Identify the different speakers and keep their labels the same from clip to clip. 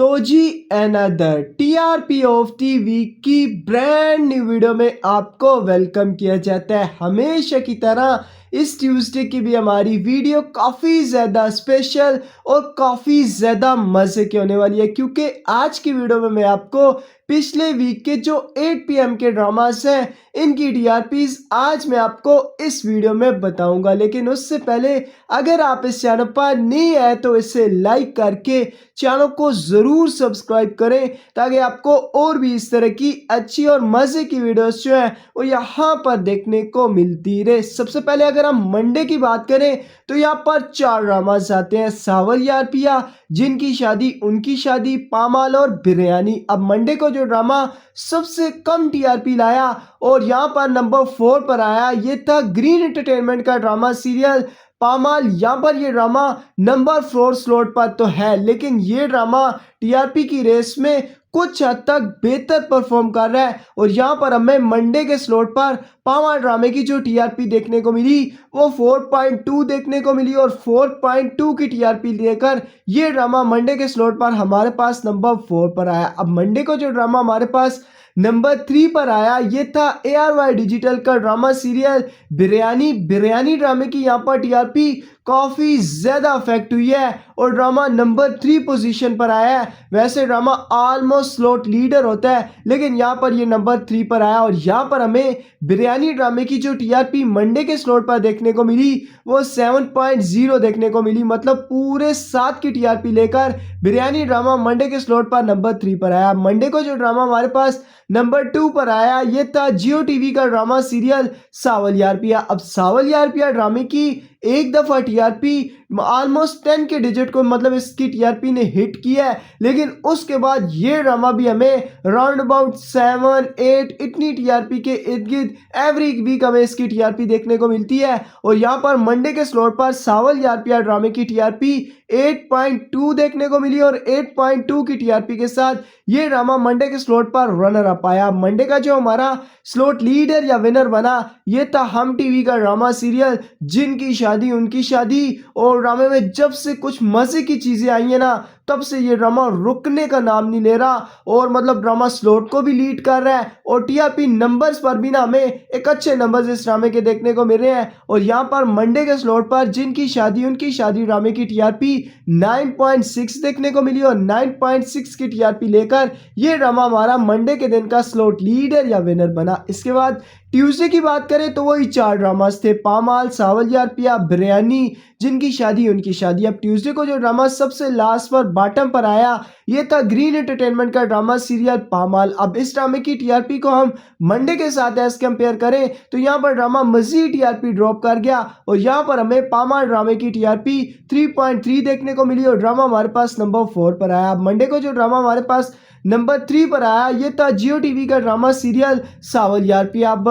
Speaker 1: तो जी another TRP of the week की ब्रांड न्यू वीडियो में आपको वेलकम किया जाता है। हमेशा की तरह इस ट्यूसडे की भी हमारी वीडियो काफ़ी ज़्यादा स्पेशल और काफ़ी ज़्यादा मज़े की होने वाली है, क्योंकि आज की वीडियो में मैं आपको पिछले वीक के जो 8 PM के ड्रामास हैं इनकी टीआरपीज आज मैं आपको इस वीडियो में बताऊंगा। लेकिन उससे पहले अगर आप इस चैनल पर नए आए तो इसे लाइक करके चैनल को ज़रूर सब्सक्राइब करें, ताकि आपको और भी इस तरह की अच्छी और मज़े की वीडियोस जो है वो यहाँ पर देखने को मिलती रहे। सबसे पहले अगर हम मंडे की बात करें तो यहाँ पर 4 ड्रामास आते हैं, सावल यार पिया, जिनकी शादी उनकी शादी, पामाल और बिरयानी। अब मंडे को जो ड्रामा सबसे कम टीआरपी लाया और यहाँ पर नंबर 4 पर आया, ये था ग्रीन एंटरटेनमेंट का ड्रामा सीरियल पामाल। यहाँ पर ये ड्रामा नंबर 4 स्लॉट पर तो है, लेकिन ये ड्रामा टीआरपी की रेस में कुछ हद तक बेहतर परफॉर्म कर रहा है। और यहाँ पर हमें मंडे के स्लॉट पर पामाल ड्रामे की जो टीआरपी देखने को मिली वो 4.2 देखने को मिली, और 4.2 की टीआरपी लेकर ये ड्रामा मंडे के स्लॉट पर हमारे पास नंबर 4 पर आया। अब मंडे को जो ड्रामा हमारे पास नंबर 3 पर आया, ये था ARY डिजिटल का ड्रामा सीरियल बिरयानी। बिरयानी ड्रामे की यहाँ पर टीआरपी काफ़ी ज़्यादा अफेक्ट हुई है और ड्रामा नंबर 3 पोजीशन पर आया है। वैसे ड्रामा ऑलमोस्ट स्लॉट लीडर होता है, लेकिन यहाँ पर ये नंबर 3 पर आया। और यहाँ पर हमें बिरयानी ड्रामे की जो टीआरपी मंडे के स्लॉट पर देखने को मिली वो 7.0 देखने को मिली, मतलब पूरे 7 की टीआरपी लेकर बिरयानी ड्रामा मंडे के स्लॉट पर नंबर 3 पर आया। मंडे को जो ड्रामा हमारे पास नंबर 2 पर आया, ये था जियो टीवी का ड्रामा सीरियल सावल यार पिया। अब सावल यार पिया ड्रामे की एक दफ़ा टीआरपी ऑलमोस्ट 10 के डिजिट को, मतलब इसकी टीआरपी ने हिट किया है, लेकिन उसके बाद ये ड्रामा भी हमें राउंड अबाउट 7-8 इतनी टीआरपी के इर्द गिर्द एवरी वीक हमें इसकी टीआरपी देखने को मिलती है। और यहाँ पर मंडे के स्लॉट पर सावल यार पिया ड्रामे की टीआरपी 8.2 देखने को मिली, और 8.2 की टीआरपी के साथ ये ड्रामा मंडे के स्लॉट पर रनर अप आया। मंडे का जो हमारा स्लॉट लीडर या विनर बना, ये था हम टीवी का ड्रामा सीरियल जिनकी शादी उनकी शादी। और ड्रामे में जब से कुछ मजे की चीजें आई है ना, तब से ये ड्रामा रुकने का नाम नहीं ले रहा, और मतलब ड्रामा स्लॉट को भी लीड कर रहा है और टीआरपी नंबर्स पर भी ना हमें एक अच्छे नंबर्स इस ड्रामे के देखने को मिल रहे हैं। और यहाँ पर मंडे के स्लॉट पर जिनकी शादी उनकी शादी ड्रामे की टीआरपी 9.6 देखने को मिली, और 9.6 की टीआरपी लेकर ये ड्रामा हमारा मंडे के दिन का स्लॉट लीडर या विनर बना। इसके बाद ट्यूसडे की बात करें तो वही 4 ड्रामास थे, पामाल, सावल यार पिया, बिरयानी, जिनकी शादी उनकी शादी। अब ट्यूसडे को जो ड्रामा सबसे लास्ट पर बॉटम पर आया, ये था ग्रीन एंटरटेनमेंट का ड्रामा सीरियल पामाल। अब इस ड्रामे की टीआरपी को हम मंडे के साथ एज कंपेयर करें तो यहाँ पर ड्रामा मजीद टीआरपी ड्रॉप कर गया, और यहाँ पर हमें पामाल ड्रामे की टीआरपी 3.3 देखने को मिली, और ड्रामा हमारे पास नंबर 4 पर आया। मंडे को जो ड्रामा हमारे पास नंबर 3 पर आया, ये था जियो टीवी का ड्रामा सीरियल सावल यार पिया। अब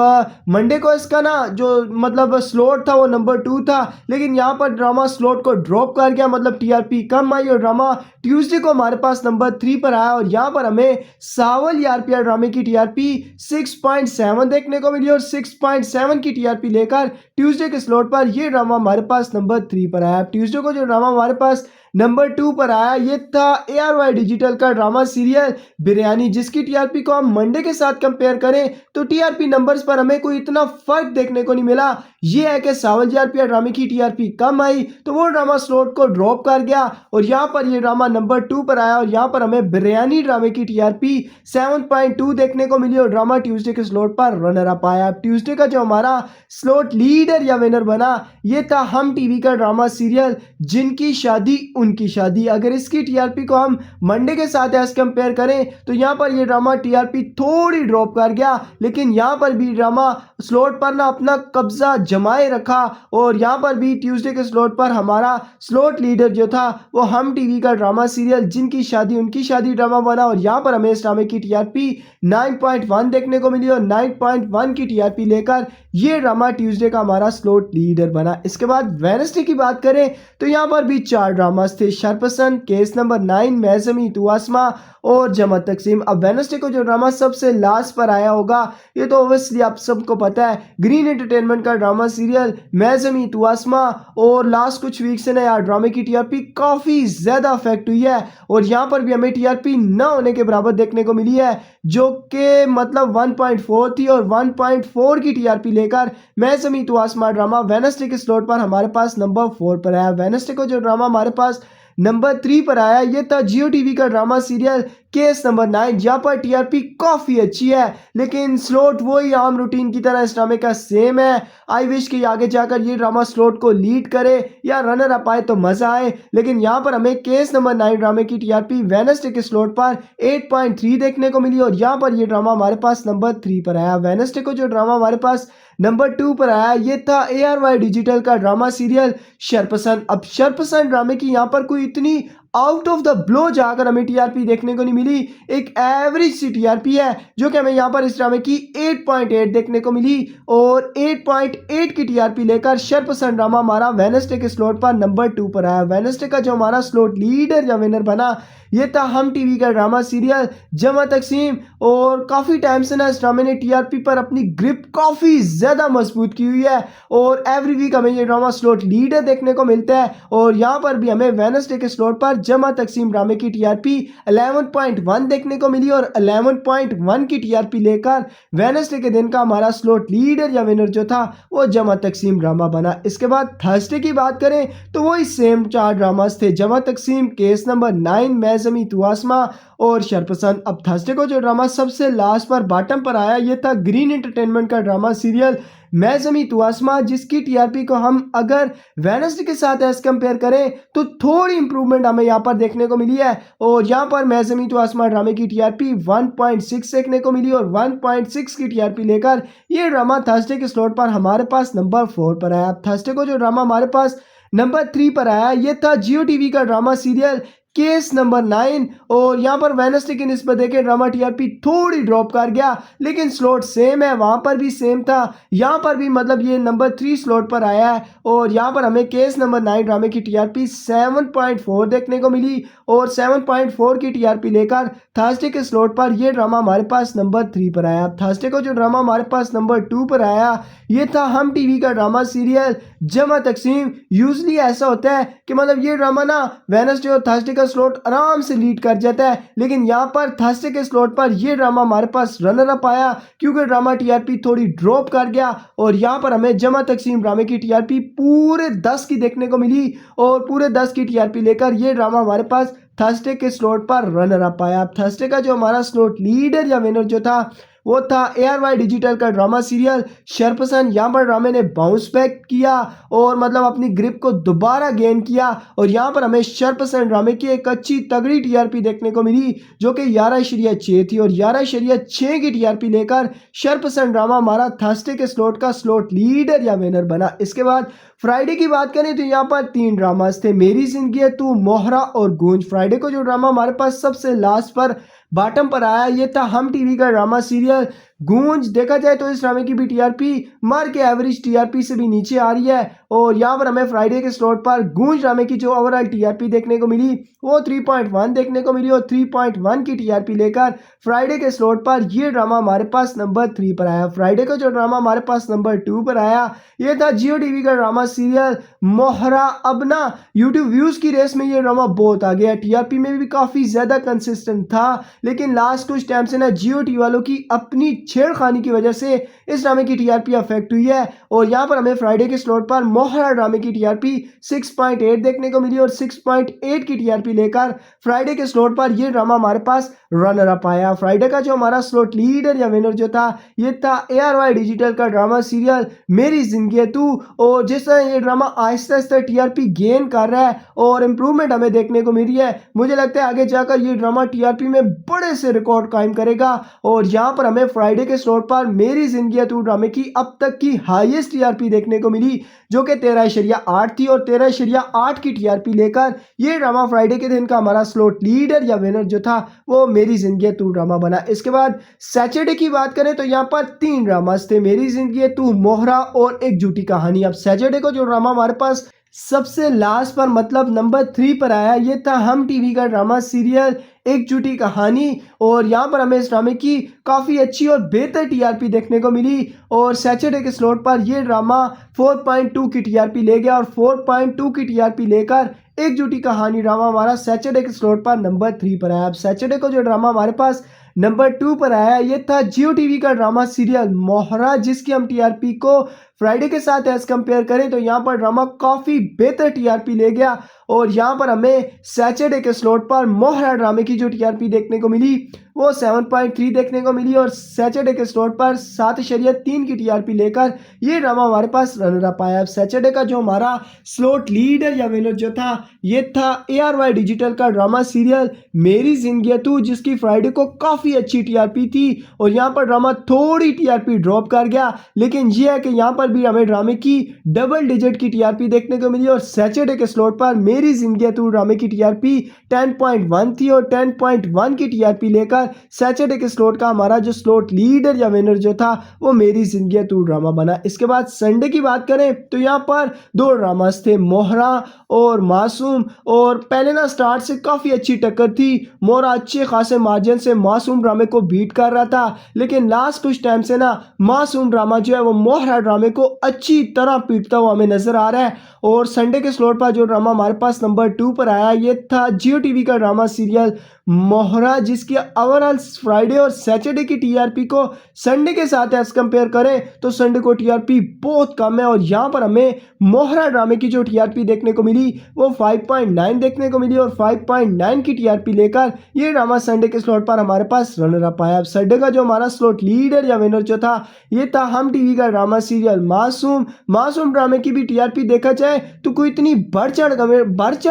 Speaker 1: मंडे को इसका ना जो मतलब स्लॉट था वो नंबर 2 था, लेकिन यहाँ पर ड्रामा स्लॉट को ड्रॉप कर गया, मतलब टीआरपी कम आई, और ड्रामा ट्यूसडे को हमारे पास नंबर 3 पर आया। और यहाँ पर हमें सावल यार पिया ड्रामे की टीआरपी 6.7 देखने को मिली, और 6.7 की टीआरपी लेकर ट्यूसडे के स्लॉट पर ये ड्रामा हमारे पास नंबर 3 पर आया। ट्यूसडे को जो ड्रामा हमारे पास नंबर 2 पर आया, ये था ARY डिजिटल का ड्रामा सीरियल बिरयानी, जिसकी टीआरपी को हम मंडे के साथ कंपेयर करें तो टीआरपी नंबर्स पर हमें कोई इतना फर्क देखने को नहीं मिला। ये है कि सावल यार पिया ड्रामे की टीआरपी कम आई तो वो ड्रामा स्लॉट को ड्रॉप कर गया, और यहाँ पर ये ड्रामा नंबर 2 पर आया, और यहाँ पर हमें बिरयानी ड्रामे की टीआरपी 7.2 देखने को मिली, और ड्रामा ट्यूसडे के स्लॉट पर रनर अप आया। ट्यूसडे का जो हमारा स्लॉट लीडर या विनर बना, ये था हम टीवी का ड्रामा सीरियल जिनकी शादी उनकी शादी। अगर इसकी टीआरपी को हम मंडे के साथ एज कंपेयर करें तो यहाँ पर ये ड्रामा टीआरपी थोड़ी ड्रॉप कर गया, लेकिन यहाँ पर भी ड्रामा स्लॉट पर ना अपना कब्जा जमाए रखा, और यहाँ पर भी ट्यूसडे के स्लॉट पर हमारा स्लॉट लीडर जो था वो हम टीवी का ड्रामा सीरियल जिनकी शादी उनकी शादी ड्रामा बना, और यहाँ पर हमें इस ड्रामे की टीआरपी 9.1 देखने को मिली, और 9.1 की टीआरपी लेकर ये ड्रामा ट्यूसडे का हमारा स्लॉट लीडर बना। इसके बाद वेडनेसडे की बात करें तो यहाँ पर भी 4 ड्रामास थे, शरपसंद, केस नंबर 9, मैज़मी, तुआसमा और जमात तकसीम। अब वेडनेसडे को जो ड्रामा सबसे लास्ट पर आया होगा, ये तो ऑब्वियसली आप सबको पता है, ग्रीन एंटरटेनमेंट का ड्रामा ड्रामा सीरियल मैं ज़मीं तू आसमां और लास्ट कुछ वीक से ना यार ड्रामे की टीआरपी काफ़ी ज़्यादा अफेक्ट हुई है और यहाँ पर भी हमें टीआरपी ना होने के बराबर देखने को मिली है, जो कि मतलब 1.4 थी और 1.4 की टीआरपी लेकर मैं ज़मीं तू आसमां ड्रामा वेडनेसडे के स्लॉट पर हमारे पास नंबर 4 पर आया। वेडनेसडे को जो ड्रामा हमारे पास नंबर 3 पर आया ये था जियो टीवी का ड्रामा सीरियल केस नंबर 9। यहाँ पर टीआरपी काफ़ी अच्छी है लेकिन स्लॉट वही आम रूटीन की तरह इस ड्रामे का सेम है। आई विश कि आगे जाकर ये ड्रामा स्लॉट को लीड करे या रनर अप आए तो मज़ा आए, लेकिन यहाँ पर हमें केस नंबर 9 ड्रामे की टीआरपी वेडनेसडे के स्लॉट पर 8.3 देखने को मिली और यहाँ पर ये ड्रामा हमारे पास नंबर 3 पर आया। वेडनेसडे को जो ड्रामा हमारे पास नंबर 2 पर आया ये था ARY डिजिटल का ड्रामा सीरियल शरपसंद। अब शरपसंद ड्रामे की यहाँ पर कोई इतनी आउट ऑफ द ब्लो जाकर हमें टीआरपी देखने को नहीं मिली, एक एवरेज सी टीआरपी है जो कि हमें यहाँ पर इस ड्रामे की 8.8 देखने को मिली और 8.8 की टीआरपी लेकर शरपसंद ड्रामा हमारा वेडनेसडे के स्लॉट पर नंबर 2 पर आया। वेडनेसडे का जो हमारा स्लॉट लीडर या विनर बना ये था हम टीवी का ड्रामा सीरियल जमा तकसीम और काफ़ी टाइम से ना इस ड्रामे ने टीआरपी पर अपनी ग्रिप काफ़ी ज़्यादा मजबूत की हुई है और एवरी वीक हमें ये ड्रामा स्लॉट लीडर देखने को मिलता है और यहाँ पर भी हमें वेडनेसडे के स्लॉट पर जमा तकसीम ड्रामे की टीआरपी 11.1 देखने को मिली और 11.1 की टीआरपी लेकर वेडनेसडे के दिन का हमारा स्लॉट लीडर या विनर जो था वो जमा तकसीम ड्रामा बना। इसके बाद थर्सडे की बात करें तो वही सेम 4 ड्रामास थे, जमा तकसीम, केस नंबर 9, मैं ज़मीं तू आसमां और शरपसंद। अब थर्सडे को जो ड्रामा सबसे लास्ट पर बॉटम पर आया ये था ग्रीन एंटरटेनमेंट का ड्रामा सीरियल मैं ज़मीं तू आसमां, जिसकी टीआरपी को हम अगर वेडनेसडे के साथ एज कंपेयर करें तो थोड़ी इंप्रूवमेंट हमें यहाँ पर देखने को मिली है और यहाँ पर मैं ज़मीं तू आसमां ड्रामे की टीआरपी 1.6 देखने को मिली और 1.6 की टीआरपी लेकर ये ड्रामा थर्सडे के स्लॉट पर हमारे पास नंबर 4 पर आया। थर्सडे को जो ड्रामा हमारे पास नंबर 3 पर आया ये था जियो टीवी का ड्रामा सीरियल केस नंबर 9 और यहाँ पर वेडनेसडे की निस्बत देखें ड्रामा टीआरपी थोड़ी ड्रॉप कर गया लेकिन स्लॉट सेम है, वहाँ पर भी सेम था, यहाँ पर भी मतलब ये नंबर 3 स्लॉट पर आया है और यहाँ पर हमें केस नंबर 9 ड्रामे की टीआरपी 7.4 देखने को मिली और 7.4 की टीआरपी लेकर थर्सडे के स्लॉट पर ये ड्रामा हमारे पास नंबर 3 पर आया। थर्सडे को जो ड्रामा हमारे पास नंबर 2 पर आया ये था हम टीवी का ड्रामा सीरियल जमा तकसीम। यूजली ऐसा होता है कि मतलब ये ड्रामा ना वेडनेसडे और थर्सडे का स्लॉट आराम से लीड कर जाता है, लेकिन यहाँ पर थर्सडे के स्लॉट पर ये ड्रामा हमारे पास रनर अप आया क्योंकि ड्रामा टीआरपी थोड़ी ड्रॉप कर गया और यहाँ पर हमें जमा तकसीम ड्रामे की टीआरपी पूरे 10 की देखने को मिली और पूरे 10 की टीआरपी लेकर ये ड्रामा हमारे पास थर्सडे के स्लॉट पर रनर अप आया। थर्सडे का जो हमारा स्लॉट लीडर या विनर जो था वो था ARY डिजिटल का ड्रामा सीरियल शरपसंद। यहाँ पर ड्रामे ने बाउंस बैक किया और मतलब अपनी ग्रिप को दोबारा गेन किया और यहाँ पर हमें शरपसंद ड्रामे की एक अच्छी तगड़ी टीआरपी देखने को मिली जो कि 11.6 थी और 11.6 की टीआरपी लेकर शरपसंद ड्रामा हमारा थर्सडे के स्लॉट का स्लॉट लीडर या विनर बना। इसके बाद फ्राइडे की बात करें तो यहाँ पर 3 ड्रामास थे, मेरी जिंदगी है तू, मोहरा और गूंज। फ्राइडे को जो ड्रामा हमारे पास सबसे लास्ट पर बॉटम पर आया ये था हम टीवी का ड्रामा सीरियल गूंज। देखा जाए तो इस ड्रामे की भी टीआरपी मार के एवरेज टीआरपी से भी नीचे आ रही है और यहाँ पर हमें फ्राइडे के स्लॉट पर गूंज ड्रामे की जो ओवरऑल टीआरपी देखने को मिली वो 3.1 देखने को मिली और 3.1 की टीआरपी लेकर फ्राइडे के स्लॉट पर ये ड्रामा हमारे पास नंबर 3 पर आया। फ्राइडे का जो ड्रामा हमारे पास नंबर 2 पर आया ये था जियो टीवी का ड्रामा सीरियल मोहरा। अब ना यूट्यूब व्यूज की रेस में ये ड्रामा बहुत आ गया, टीआरपी में भी काफी ज्यादा कंसिस्टेंट था, लेकिन लास्ट कुछ टाइम से ना जियो टीवी वालों की अपनी छेड़खानी की वजह से इस ड्रामे की टीआरपी अफेक्ट हुई है और यहाँ पर हमें फ्राइडे के स्लॉट पर मोहरा ड्रामे की टीआरपी 6.8 देखने को मिली और 6.8 की टीआरपी लेकर फ्राइडे के स्लॉट पर ये ड्रामा हमारे पास रनर अप आया। फ्राइडे का जो हमारा स्लॉट लीडर या विनर जो था ये था ARY डिजिटल का ड्रामा सीरियल मेरी जिंदगी है तू और जिस तरह ये drama Aahista Aahista TRP gain कर रहा है और इम्प्रूवमेंट हमें देखने को मिल रही है, मुझे लगता है आगे जाकर ये ड्रामा टीआरपी में बड़े से रिकॉर्ड कायम करेगा और यहाँ पर हमें फ्राइडे के स्लॉट पर मेरी जिंदगी है तू ड्रामे की अब तक की हाईएस्ट टीआरपी देखने को मिली जो कि 13.8 थी और 13.8 की टीआरपी लेकर ये ड्रामा फ्राइडे के दिन का हमारा स्लॉट लीडर या विनर जो था वो मेरी जिंदगी है तू ड्रामा बना। इसके बाद सैटरडे की बात करें तो यहाँ पर 3 ड्रामास थे, मेरी जिंदगी है तू, मोहरा और एक झूठी कहानी। अब सैटरडे को जो ड्रामा हमारे पास सबसे लास्ट पर मतलब नंबर 3 पर आया, ये था हम टीवी का ड्रामा सीरियल एक झूठी कहानी। और यहाँ पर हमें इस ड्रामे की काफ़ी अच्छी और बेहतर टीआरपी देखने को मिली और सैटरडे के स्लॉट पर ये ड्रामा 4.2 की टीआरपी ले गया और 4.2 की टीआरपी लेकर एक झूठी कहानी ड्रामा हमारा सैटरडे के स्लॉट पर नंबर 3 पर आया। अब सैटरडे को जो ड्रामा हमारे पास नंबर 2 पर आया, ये था जियो टीवी का ड्रामा सीरियल मोहरा, जिसकी हम टीआरपी को फ्राइडे के साथ एज कंपेयर करें तो यहाँ पर ड्रामा काफ़ी बेहतर टीआरपी ले गया। और यहाँ पर हमें सैटरडे के स्लॉट पर मोहरा ड्रामे की जो टीआरपी देखने को मिली वो 7.3 देखने को मिली और सैटरडे के स्लॉट पर 7.3 की टीआरपी लेकर ये ड्रामा हमारे पास रनर अप आया। अब सैटरडे का जो हमारा स्लॉट लीडर या विनर जो था, ये था ARY डिजिटल का ड्रामा सीरियल मेरी जिंदगी तू, जिसकी फ्राइडे को काफ़ी अच्छी टीआरपी थी और यहाँ पर ड्रामा थोड़ी टीआरपी ड्रॉप कर गया। लेकिन ये है कि यहाँ पर भी हमें ड्रामे की डबल डिजिट की टीआरपी देखने को मिली और सैटरडे के स्लॉट पर मेरी जिंदगी तू ड्रामे की टीआरपी 10.1 थी और 10.1 की टीआरपी लेकर सैटरडे के स्लॉट का हमारा जो स्लॉट लीडर या विनर जो था वो मेरी जिंदगी तू ड्रामा बना। इसके बाद संडे की बात करें तो यहाँ पर दो ड्रामास थे, मोहरा और मासूम। और पहले ना स्टार्ट से काफ़ी अच्छी टक्कर थी, मोहरा अच्छे खासे मार्जिन से मासूम ड्रामे को बीट कर रहा था, लेकिन लास्ट कुछ टाइम से ना मासूम ड्रामा जो है वो मोहरा ड्रामे को अच्छी तरह पीटता हुआ हमें नजर आ रहा है। और संडे के स्लॉट पर जो ड्रामा हमारे पास नंबर 2 पर आया, ये था जियो टीवी का ड्रामा सीरियल मोहरा, जिसकी ओवरऑल फ्राइडे और सैटरडे की टीआरपी को संडे के साथ एज कंपेयर करें तो संडे को टीआरपी बहुत कम है। और यहाँ पर हमें मोहरा ड्रामे की जो टीआरपी देखने को मिली वो 5.9 देखने को मिली और 5.9 की टीआरपी लेकर ये ड्रामा संडे के स्लॉट पर हमारे पास रनर अप आया। अब संडे का जो हमारा स्लॉट लीडर या विनर जो था, ये था हम टीवी का ड्रामा सीरियल मासूम। मासूम ड्रामे की भी टीआरपी देखा जाए तो कोई इतनी बढ़ चढ़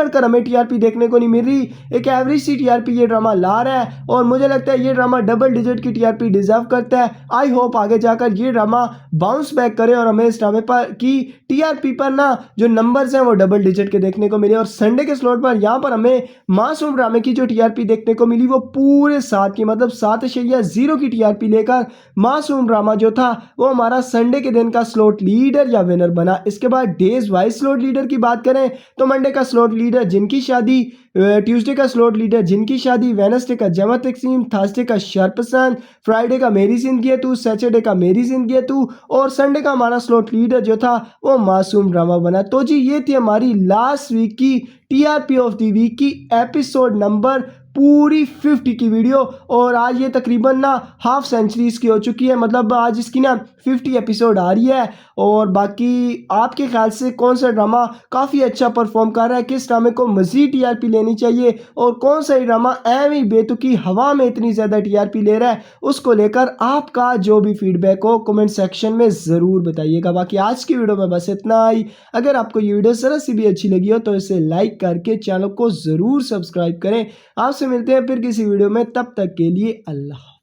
Speaker 1: कर हमें टीआरपी देखने को नहीं मिल रही, एक एवरेज सी टीआरपी ये ड्रामा ला रहा है और मुझे लगता है ये ड्रामा डबल डिजिट की टीआरपी डिजर्व करता है। आई होप आगे जाकर ये ड्रामा बाउंस बैक करे और हमें इस ड्रामे पर की टीआरपी पर ना जो नंबर्स हैं वो डबल डिजिट के देखने को मिले। और संडे के स्लॉट पर यहाँ पर हमें मासूम ड्रामे की जो टीआरपी देखने को मिली वो पूरे 7 की मतलब 7.0 की टीआरपी लेकर मासूम ड्रामा जो था वो हमारा संडे के दिन का स्लॉट लीडर या विनर बना। इसके बाद डेज वाइज स्लॉट लीडर की बात करें तो मंडे का स्लॉट लीडर जिनकी शादी, ट्यूसडे का स्लॉट लीडर जिनकी शादी, वेडनेसडे का जमा तकसीम, थर्सडे का शरपसंद, फ्राइडे का मेरी जिंदगी है तू, सैटरडे का मेरी जिंदगी है तू और संडे का हमारा स्लॉट लीडर जो था वो मासूम ड्रामा बना। तो जी ये थी हमारी लास्ट वीक की टीआरपी ऑफ द वीक की एपिसोड नंबर पूरी 50 की वीडियो। और आज ये तकरीबन ना हाफ सेंचुरीज की हो चुकी है, मतलब आज इसकी ना 50 एपिसोड आ रही है। और बाकी आपके ख्याल से कौन सा ड्रामा काफ़ी अच्छा परफॉर्म कर रहा है, किस ड्रामे को मज़ीद टीआरपी लेनी चाहिए और कौन सा ड्रामा एम ही बेतुकी हवा में इतनी ज़्यादा टीआरपी ले रहा है, उसको लेकर आपका जो भी फीडबैक हो कमेंट सेक्शन में ज़रूर बताइएगा। बाकी आज की वीडियो में बस इतना ही। अगर आपको ये वीडियो ज़रा सी भी अच्छी लगी हो तो इसे लाइक करके चैनल को ज़रूर सब्सक्राइब करें। आपसे मिलते हैं फिर किसी वीडियो में, तब तक के लिए अल्लाह।